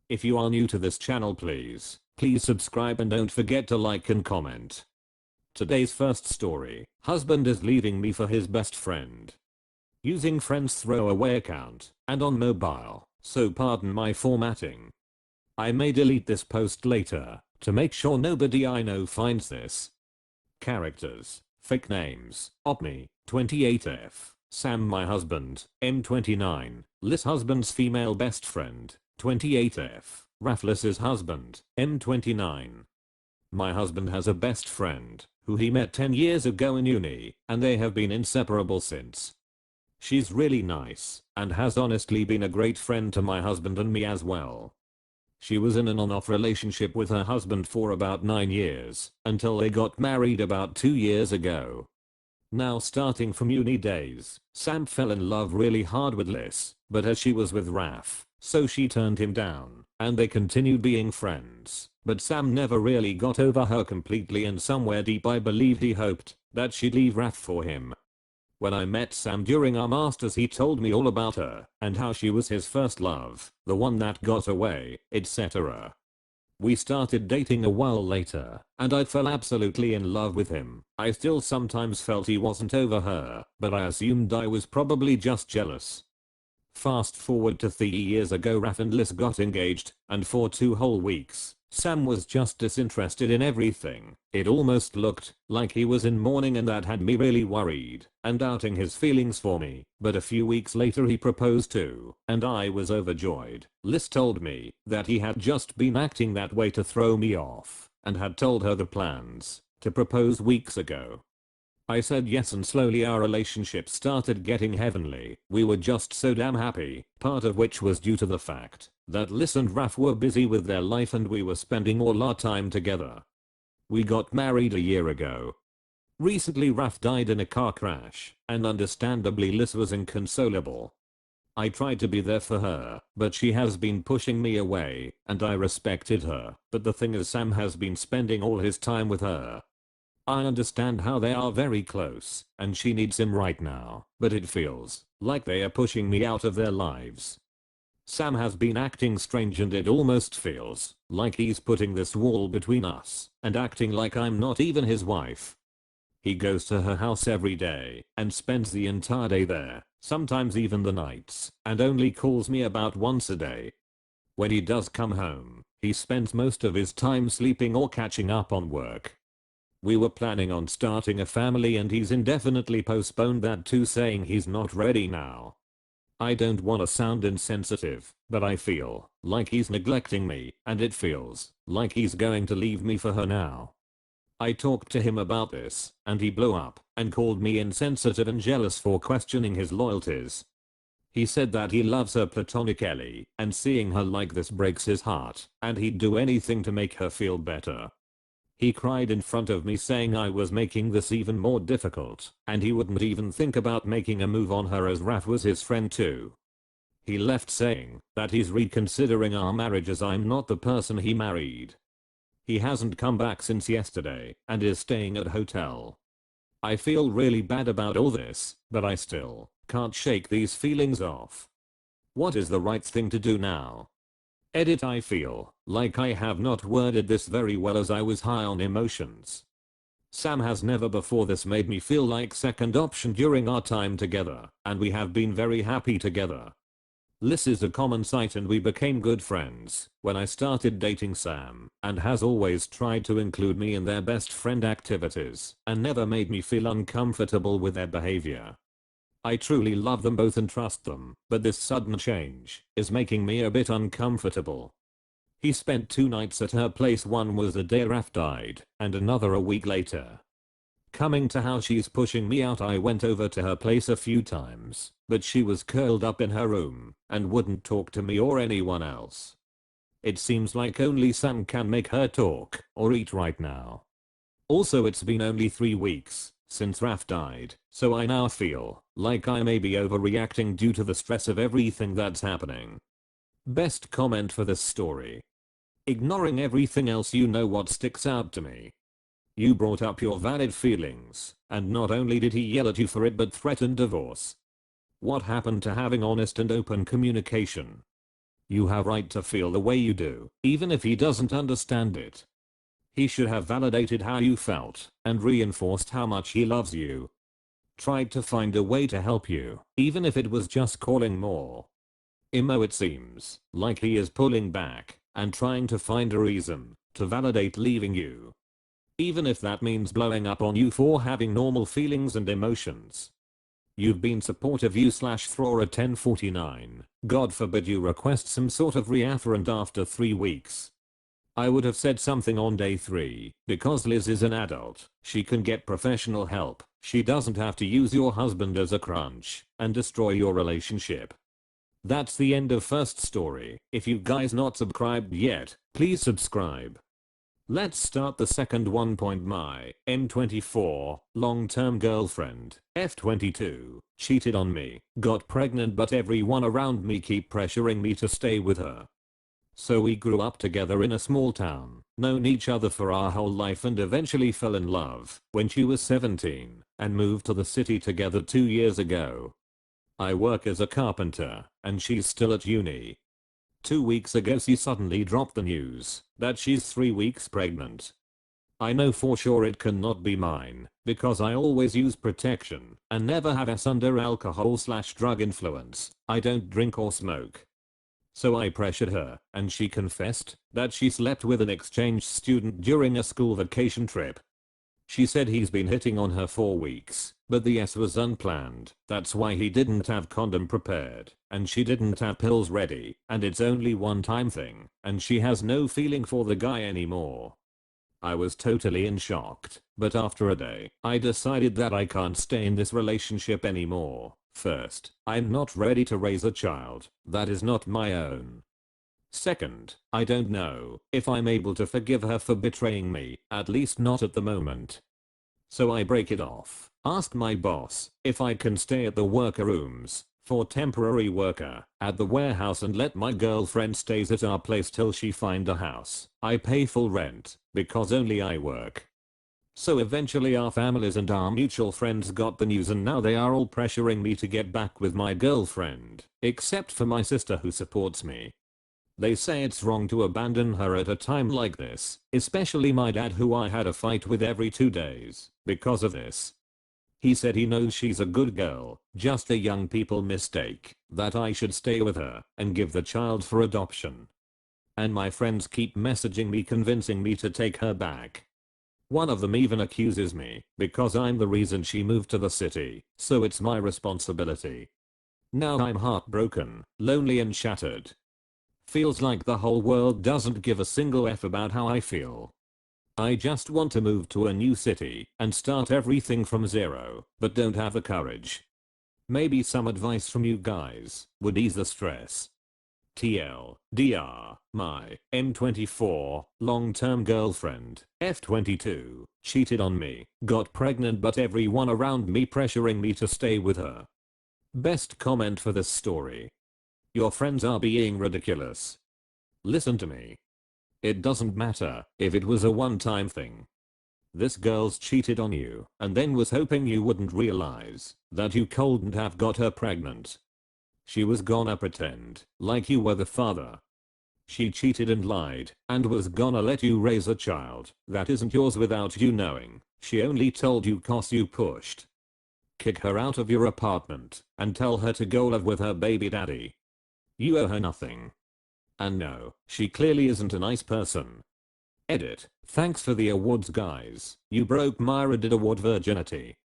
If you are new to this channel, please subscribe and don't forget to like and comment. Today's first story: husband is leaving me for his best friend. Using friend's throwaway account and on mobile, so pardon my formatting. I may delete this post later to make sure nobody I know finds this. Characters: fake names, Opme, 28F, Sam my husband, M29, Liz husband's female best friend, 28F, Raffless's husband, M29. My husband has a best friend who he met 10 years ago in uni, and they have been inseparable since. She's really nice and has honestly been a great friend to my husband and me as well. She was in an on-off relationship with her husband for about 9 years until they got married about 2 years ago. Now, starting from uni days, Sam fell in love really hard with Liz, but as she was with Raf, so she turned him down, and they continued being friends. But Sam never really got over her completely, and somewhere deep I believed he hoped that she'd leave Raf for him. When I met Sam during our masters, he told me all about her and how she was his first love, the one that got away, etc. We started dating a while later, and I fell absolutely in love with him. I still sometimes felt he wasn't over her, but I assumed I was probably just jealous. Fast forward to 3 years ago, Raf and Liz got engaged, and for 2 whole weeks, Sam was just disinterested in everything. It almost looked like he was in mourning, and that had me really worried and doubting his feelings for me. But a few weeks later he proposed too, and I was overjoyed. Liz told me that he had just been acting that way to throw me off and had told her the plans to propose weeks ago. I said yes, and slowly our relationship started getting heavenly. We were just so damn happy, part of which was due to the fact that Liz and Raf were busy with their life and we were spending all our time together. We got married a year ago. Recently Raf died in a car crash, and understandably Liz was inconsolable. I tried to be there for her, but she has been pushing me away, and I respected her. But the thing is, Sam has been spending all his time with her. I understand how they are very close, and she needs him right now, but it feels like they are pushing me out of their lives. Sam has been acting strange, and it almost feels like he's putting this wall between us and acting like I'm not even his wife. He goes to her house every day and spends the entire day there, sometimes even the nights, and only calls me about once a day. When he does come home, he spends most of his time sleeping or catching up on work. We were planning on starting a family, and he's indefinitely postponed that too, saying he's not ready now. I don't want to sound insensitive, but I feel like he's neglecting me, and it feels like he's going to leave me for her now. I talked to him about this, and he blew up and called me insensitive and jealous for questioning his loyalties. He said that he loves her platonically, and seeing her like this breaks his heart, and he'd do anything to make her feel better. He cried in front of me, saying I was making this even more difficult, and he wouldn't even think about making a move on her, as Raf was his friend too. He left saying that he's reconsidering our marriage, as I'm not the person he married. He hasn't come back since yesterday and is staying at a hotel. I feel really bad about all this, but I still can't shake these feelings off. What is the right thing to do now? Edit: I feel like I have not worded this very well, as I was high on emotions. Sam has never before this made me feel like second option during our time together, and we have been very happy together. Liz is a common sight, and we became good friends when I started dating Sam, and has always tried to include me in their best friend activities and never made me feel uncomfortable with their behavior. I truly love them both and trust them, but this sudden change is making me a bit uncomfortable. He spent 2 nights at her place. One was the day Raf died, and another a week later. Coming to how she's pushing me out, I went over to her place a few times, but she was curled up in her room and wouldn't talk to me or anyone else. It seems like only Sam can make her talk or eat right now. Also, it's been only 3 weeks since Raf died, so I now feel like I may be overreacting due to the stress of everything that's happening. Best comment for this story: ignoring everything else, you know what sticks out to me? You brought up your valid feelings, and not only did he yell at you for it but threatened divorce. What happened to having honest and open communication? You have right to feel the way you do, even if he doesn't understand it. He should have validated how you felt and reinforced how much he loves you. Tried to find a way to help you, even if it was just calling more. It seems like he is pulling back and trying to find a reason to validate leaving you. Even if that means blowing up on you for having normal feelings and emotions. You've been supportive you/Thraw at 10:49. God forbid you request some sort of reafferent after 3 weeks. I would have said something on day 3, because Liz is an adult, she can get professional help, she doesn't have to use your husband as a crutch and destroy your relationship. That's the end of first story. If you guys not subscribed yet, please subscribe. Let's start the second one. My M24 long-term girlfriend F22 cheated on me, got pregnant, but everyone around me keep pressuring me to stay with her. So we grew up together in a small town, known each other for our whole life, and eventually fell in love when she was 17 and moved to the city together 2 years ago. I work as a carpenter and she's still at uni. 2 weeks ago she suddenly dropped the news that she's 3 weeks pregnant. I know for sure it cannot be mine because I always use protection and never have us under alcohol/drug influence. I don't drink or smoke. So I pressured her and she confessed that she slept with an exchange student during a school vacation trip. She said he's been hitting on her for weeks, but the S was unplanned. That's why he didn't have condom prepared, and she didn't have pills ready, and it's only one time thing, and she has no feeling for the guy anymore. I was totally in shock, but after a day, I decided that I can't stay in this relationship anymore. First, I'm not ready to raise a child that is not my own. Second, I don't know if I'm able to forgive her for betraying me, at least not at the moment. So I break it off, ask my boss if I can stay at the worker rooms for temporary worker at the warehouse and let my girlfriend stays at our place till she find a house. I pay full rent because only I work. So eventually our families and our mutual friends got the news, and now they are all pressuring me to get back with my girlfriend, except for my sister who supports me. They say it's wrong to abandon her at a time like this, especially my dad, who I had a fight with every 2 days because of this. He said he knows she's a good girl, just a young people mistake, that I should stay with her and give the child for adoption. And my friends keep messaging me convincing me to take her back. One of them even accuses me because I'm the reason she moved to the city, so it's my responsibility. Now I'm heartbroken, lonely and shattered. Feels like the whole world doesn't give a single F about how I feel. I just want to move to a new city and start everything from zero, but don't have the courage. Maybe some advice from you guys would ease the stress. TLDR, my M24 long-term girlfriend F22 cheated on me, got pregnant, but everyone around me pressuring me to stay with her. Best comment for this story: your friends are being ridiculous. Listen to me. It doesn't matter if it was a one-time thing. This girl's cheated on you and then was hoping you wouldn't realize that you couldn't have got her pregnant. She was gonna pretend like you were the father. She cheated and lied and was gonna let you raise a child that isn't yours without you knowing. She only told you 'cause you pushed. Kick her out of your apartment and tell her to go live with her baby daddy. You owe her nothing. And no, she clearly isn't a nice person. Edit. Thanks for the awards guys. You broke my Reddit award virginity.